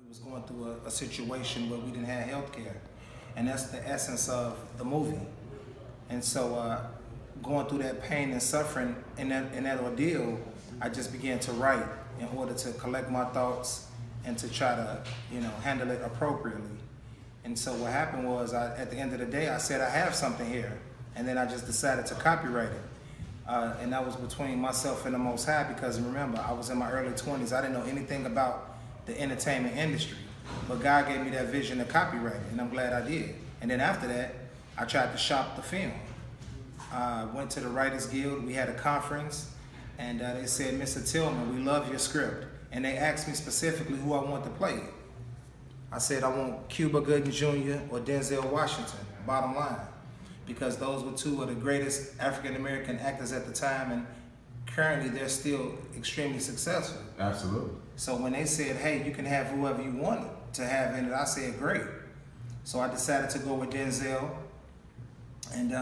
was going through a situation where we didn't have health care. And that's the essence of the movie. And so going through that pain and suffering in that ordeal, I just began to write in order to collect my thoughts and to try to, handle it appropriately. And so what happened was, at the end of the day, I said I have something here. And then I just decided to copyright it. And that was between myself and the Most High, because remember, I was in my early 20s. I didn't know anything about the entertainment industry. But God gave me that vision to copyright it, and I'm glad I did. And then after that, I tried to shop the film. Went to the Writers Guild. We had a conference, and they said, Mr. Tillman, we love your script. And they asked me specifically who I want to play it. I said I want Cuba Gooding Jr. or Denzel Washington, bottom line. Because those were two of the greatest African-American actors at the time, and currently they're still extremely successful. Absolutely. So when they said, hey, you can have whoever you wanted to have in it, I said, great. So I decided to go with Denzel. And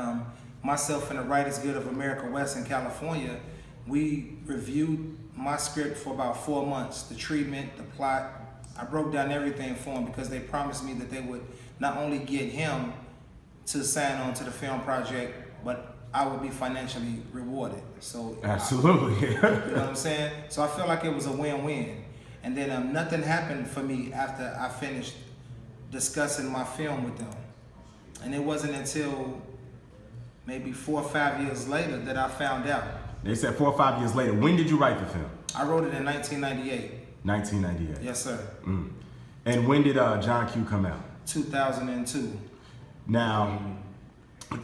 myself and the Writers Guild of America West in California, we reviewed my script for about 4 months, the treatment, the plot. I broke down everything for them because they promised me that they would not only get him to sign on to the film project, but I would be financially rewarded. So absolutely. You know what I'm saying? So I felt like it was a win-win. And then nothing happened for me after I finished discussing my film with them. And it wasn't until maybe 4 or 5 years later that I found out. They said 4 or 5 years later. When did you write the film? I wrote it in 1998. 1998. Yes, sir. And when did John Q come out? 2002. Now,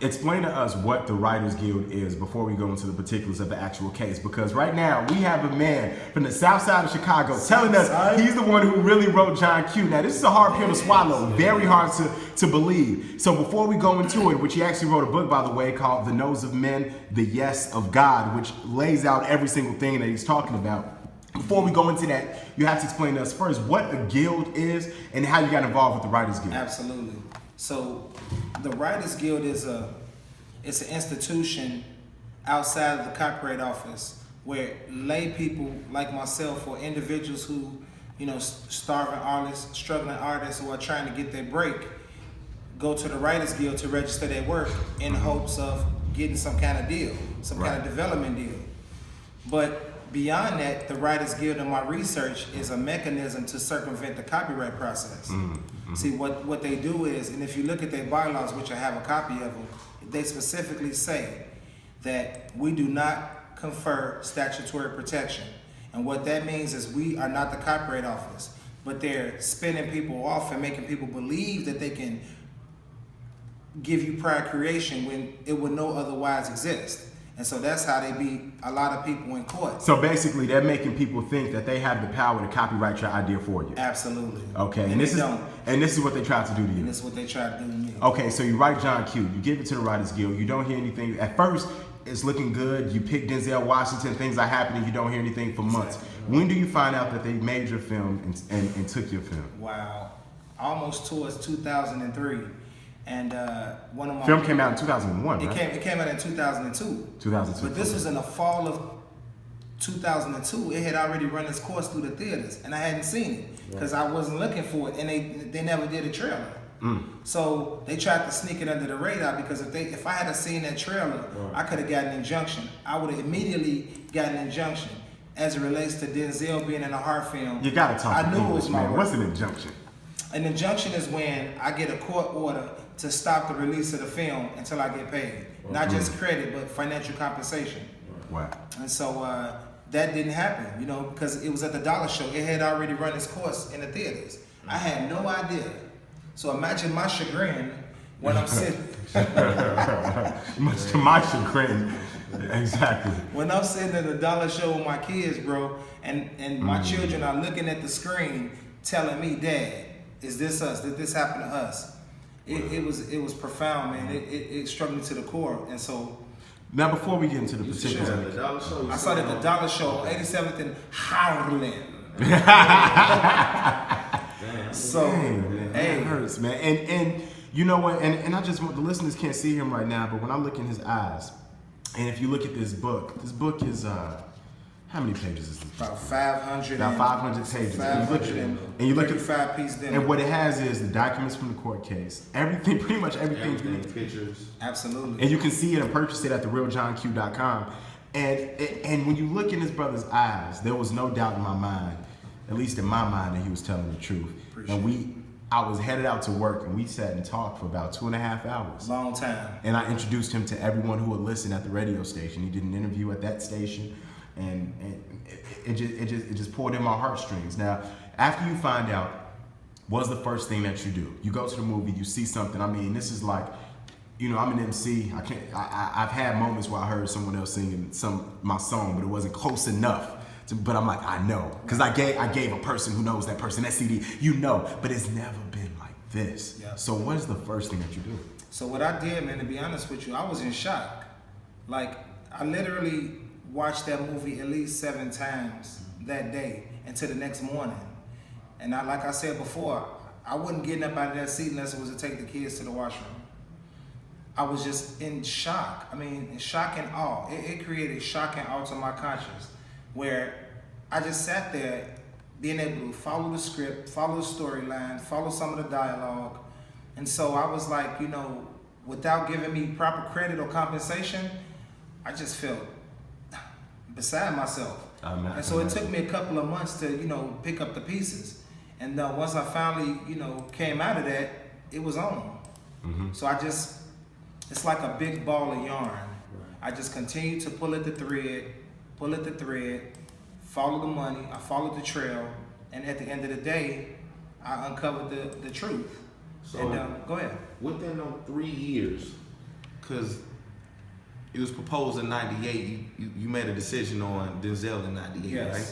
explain to us what the Writers Guild is before we go into the particulars of the actual case. Because right now, we have a man from the south side of Chicago telling us he's the one who really wrote John Q. Now, this is a hard pill to swallow, very hard to believe. So before we go into it, which he actually wrote a book, by the way, called The No's of Men, The Yes of God, which lays out every single thing that he's talking about. Before we go into that, you have to explain to us first what a guild is and how you got involved with the Writers Guild. Absolutely. So the Writers Guild it's an institution outside of the Copyright Office where lay people like myself or individuals who, starving artists, struggling artists who are trying to get their break, go to the Writers Guild to register their work in hopes of getting some kind of deal, some kind of development deal. But beyond that, the Writers Guild in my research is a mechanism to circumvent the copyright process. See, what they do is, and if you look at their bylaws, which I have a copy of them, they specifically say that we do not confer statutory protection. And what that means is we are not the Copyright Office, but they're spinning people off and making people believe that they can give you prior creation when it would no otherwise exist. And so that's how they beat a lot of people in court. So basically, they're making people think that they have the power to copyright your idea for you. Absolutely. Okay, and this is what they tried to do to you. And this is what they tried to do to me. Okay, so you write John Q. You give it to the Writers Guild. You don't hear anything. At first, it's looking good. You pick Denzel Washington. Things are happening. You don't hear anything for months. Exactly. When do you find out that they made your film and took your film? Wow, almost towards 2003. And one of my film came out in 2001, right? It came out in 2002. 2002. But this was in the fall of 2002. It had already run its course through the theaters, and I hadn't seen it because I wasn't looking for it, and they never did a trailer. So they tried to sneak it under the radar because if I had seen that trailer, I could have gotten an injunction. I would have immediately gotten an injunction as it relates to Denzel being in a horror film. You gotta talk. I knew it was my work. What's an injunction? An injunction is when I get a court order to stop the release of the film until I get paid. Not just credit, but financial compensation. Wow. And so that didn't happen, because it was at the Dollar Show. It had already run its course in the theaters. I had no idea. So imagine my chagrin when I'm sitting. Much to my chagrin. Exactly. When I'm sitting at the Dollar Show with my kids, bro, and my children are looking at the screen telling me, Dad, is this us? Did this happen to us? It was profound, man. It struck me to the core. And so now, before we get into the particulars, I saw it at the Dollar Show, 87th in Harlem. So, hey, it hurts, man. And you know what? And I just want, the listeners can't see him right now, but when I look in his eyes, and if you look at this book is How many pages is this? About 500. About 500 pages. And you look at 35 piece dinner. and what it has is the documents from the court case. Everything, pretty much everything. Pictures. And Absolutely. you can see it and purchase it at therealjohnq.com. And when you look in this brother's eyes, there was no doubt in my mind, at least in my mind, that he was telling the truth. I was headed out to work, and we sat and talked for about 2.5 hours. Long time. And I introduced him to everyone who would listen at the radio station. He did an interview at that station, and it just pulled in my heartstrings. Now, after you find out, what's the first thing that you do? You go to the movie, you see something. I mean, this is like, you know, I'm an MC. I've had moments where I heard someone else singing my song, but it wasn't close enough. But I'm like, I know, because I gave a person who knows that person that CD, you know, but it's never been like this. Yeah. So what is the first thing that you do? So what I did, man, to be honest with you, I was in shock. Like, I literally watched that movie at least 7 times that day until the next morning. And like I said before, I wasn't getting up out of that seat unless it was to take the kids to the washroom. I was just in shock. I mean, in shock and awe. It created shock and awe to my conscience, where I just sat there being able to follow the script, follow the storyline, follow some of the dialogue. And so I was like, you know, without giving me proper credit or compensation, I just felt beside myself. And so it took me a couple of months to, you know, pick up the pieces. And once I finally, you know, came out of that, it was on. Mm-hmm. So it's like a big ball of yarn. I just continued to pull at the thread, follow the money, I followed the trail, and at the end of the day, I uncovered the truth. So, and go ahead. Within those 3 years, because it was proposed in 98, you made a decision on Denzel in 98, Yes. right?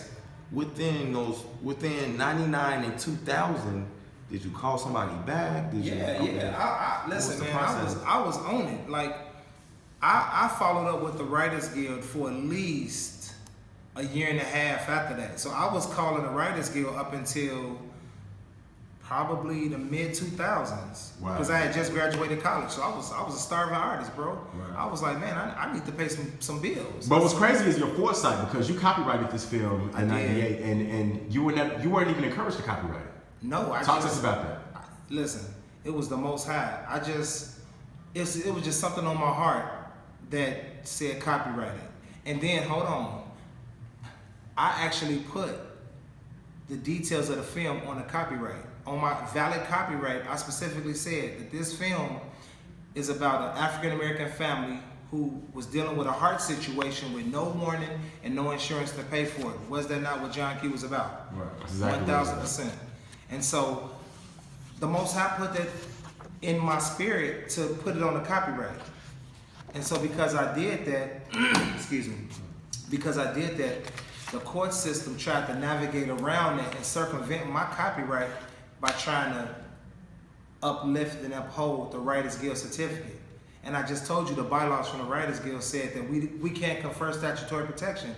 Within 99 and 2000, did you call somebody back? Yeah. Listen, What was the man, process? I was on it. Like, I followed up with the Writers Guild for at least a year and a half after that. So I was calling the Writers Guild up until probably the mid 2000s. Wow. Because I had just graduated college, so I was a starving artist, bro. Right. I was like, man, I need to pay some bills. But what's crazy is your foresight, because you copyrighted this film I in did. '98, and you weren't even encouraged to copyright it. No, Talk to us about that. Listen, it was the Most High. It was just something on my heart that said copyrighted. And then, hold on, I actually put the details of the film on the copyright. On my valid copyright, I specifically said that this film is about an African-American family who was dealing with a heart situation with no warning and no insurance to pay for it. Was that not what John Q was about? Right. That's exactly what it was. 1000%. And so the Most High put that in my spirit to put it on the copyright. And so because I did that, excuse me, because I did that, the court system tried to navigate around it and circumvent my copyright by trying to uplift and uphold the Writers Guild certificate. And I just told you the bylaws from the Writers Guild said that we can't confer statutory protection,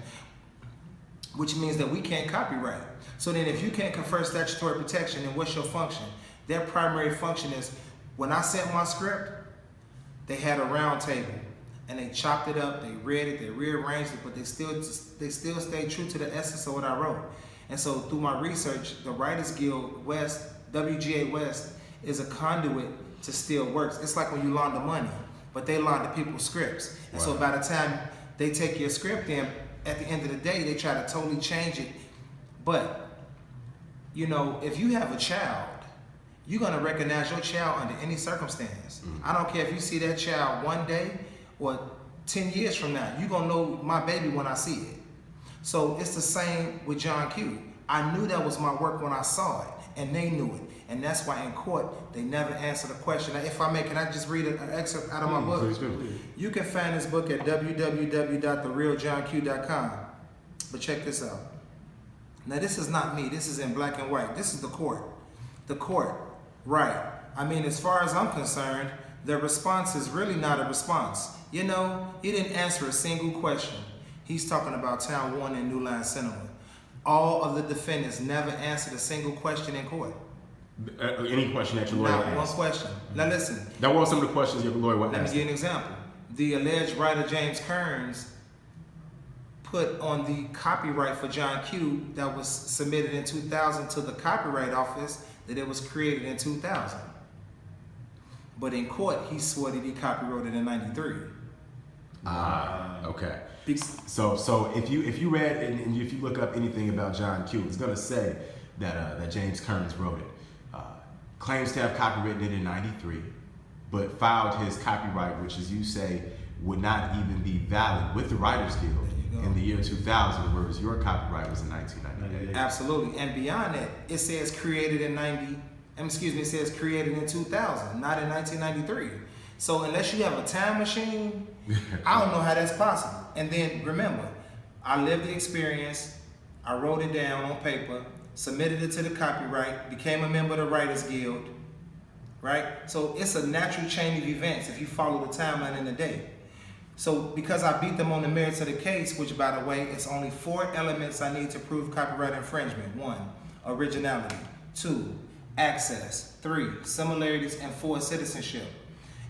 which means that we can't copyright. So then if you can't confer statutory protection, then what's your function? Their primary function is, when I sent my script, they had a round table and they chopped it up, they read it, they rearranged it, but they still stayed true to the essence of what I wrote. And so through my research, the Writers Guild West, WGA West, is a conduit to still works. It's like when you launder money, but they launder people's scripts. And so by the time they take your script in, at the end of the day, they try to totally change it. But, you know, if you have a child, you're gonna recognize your child under any circumstance. I don't care if you see that child one day or 10 years from now, you're gonna know my baby when I see it. So it's the same with John Q. I knew that was my work when I saw it, and they knew it. And that's why in court, they never answer the question. Now, if I may, can I just read an excerpt out of my book? Please do. You can find this book at www.therealjohnq.com. But check this out. Now, this is not me. This is in black and white. This is the court. The court, right. I mean, as far as I'm concerned, the response is really not a response. You know, he didn't answer a single question. He's talking about Town One and New Line Cinema. All of the defendants never answered a single question in court. Any question that your lawyer Not one asked. question. Now listen. That was some of the questions your lawyer would Let me ask. give you an example. The alleged writer James Kearns put on the copyright for John Q that was submitted in 2000 to the Copyright Office that it was created in 2000. But in court, he swore that he copyrighted in 93. Okay. Be- So if you read and if you look up anything about John Q, it's gonna say that James Kearns wrote it. Claims to have copywritten it in '93, but filed his copyright, which, as you say, would not even be valid with the Writers Guild There you go. in the year 2000, whereas your copyright was in 1998. Absolutely. And beyond that, it says created in it says created in 2000, not in 1993. So unless you have a time machine, I don't know how that's possible. And then remember, I lived the experience, I wrote it down on paper, submitted it to the copyright, became a member of the Writers Guild, right? So it's a natural chain of events if you follow the timeline in the day. So because I beat them on the merits of the case, which by the way, it's only 4 elements I need to prove copyright infringement. 1, originality. 2, access. 3, similarities. And 4, citizenship.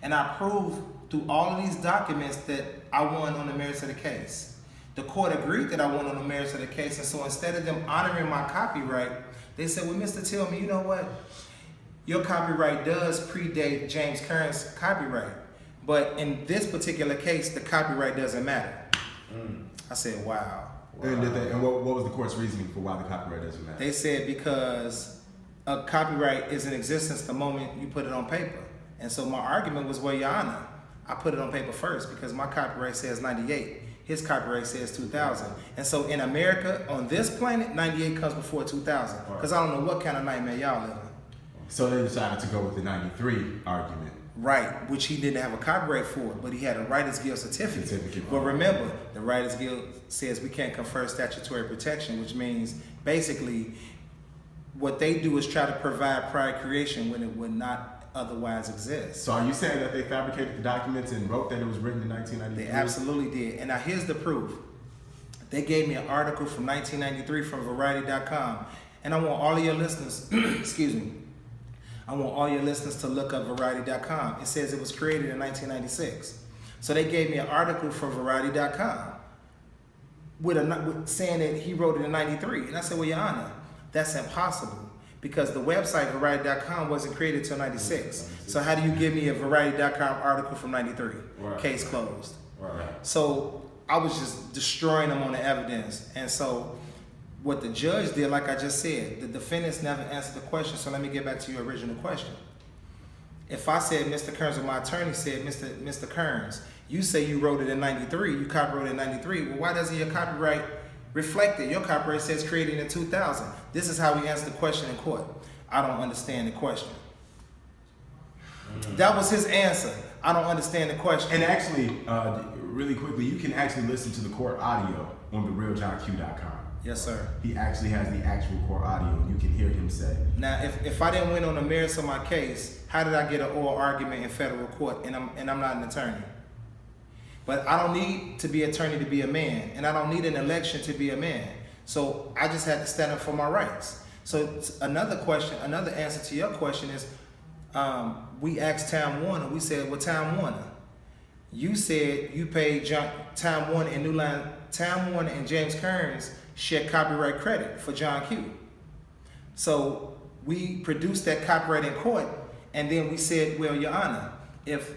And I proved through all of these documents that I won on the merits of the case. The court agreed that I won on the merits of the case, and so instead of them honoring my copyright, they said, well, Mr. Tillman, you know what? Your copyright does predate James Kearns' copyright, but in this particular case, the copyright doesn't matter. I said, wow. And what was the court's reasoning for why the copyright doesn't matter? They said because a copyright is in existence the moment you put it on paper. And so my argument was, well, Your Honor, I put it on paper first because my copyright says 98. His copyright says 2000. And so in America, on this planet, 98 comes before 2000. Because I don't know what kind of nightmare y'all live in. So they decided to go with the 93 argument. Right, which he didn't have a copyright for, but he had a Writers Guild certificate. But remember, the Writers Guild says we can't confer statutory protection, which means basically what they do is try to provide prior creation when it would not otherwise exist. So are you saying that they fabricated the documents and wrote that it was written in 1993? They absolutely did. And now here's the proof. They gave me an article from 1993 from Variety.com. And I want all of your listeners, excuse me, I want all your listeners to look up Variety.com. It says it was created in 1996. So they gave me an article from Variety.com with saying that he wrote it in 93. And I said, well, Your Honor, that's impossible because the website Variety.com wasn't created till 96. So how do you give me a Variety.com article from 93? Right. Case closed. Right. So I was just destroying them on the evidence. And so what the judge did, like I just said, the defendants never answered the question. So let me get back to your original question. If I said Mr. Kearns or my attorney said, Mr. Kearns, you say you wrote it in 93, you copyrighted in 93, well, why doesn't your copyright reflect it? Your copyright says created in 2000. This is how we answer the question in court. I don't understand the question. That was his answer. I don't understand the question. And actually, really quickly, you can actually listen to the court audio on therealjohnq.com. Yes, sir. He actually has the actual court audio, and you can hear him say. Now, if I didn't win on the merits of my case, how did I get an oral argument in federal court? And I'm not an attorney. But I don't need to be an attorney to be a man, and I don't need an election to be a man. So I just had to stand up for my rights. So another answer to your question is, we asked Time Warner. We said, well, Time Warner, you said you paid Time Warner and New Line. Time Warner and James Kearns share copyright credit for John Q. So we produced that copyright in court, and then we said, well, Your Honor, if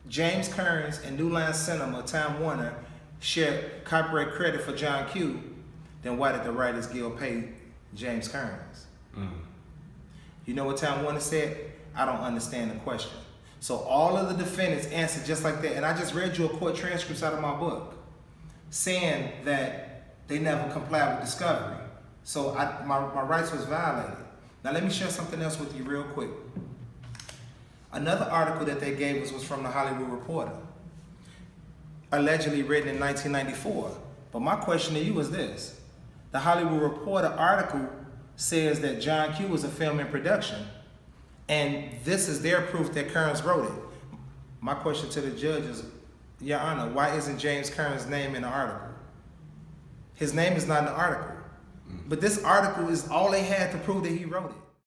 James Kearns and New Line Cinema, Time Warner, share copyright credit for John Q, then why did the Writers Guild pay James Kearns? You know what Time Warner said? I don't understand the question. So all of the defendants answered just like that. And I just read you a court transcripts out of my book saying that they never complied with discovery. So my rights was violated. Now let me share something else with you real quick. Another article that they gave us was from the Hollywood Reporter, allegedly written in 1994. But my question to you is this. The Hollywood Reporter article says that John Q was a film in production, and this is their proof that Kearns wrote it. My question to the judge is, Your Honor, why isn't James Kearns' name in the article? His name is not in the article. But this article is all they had to prove that he wrote it.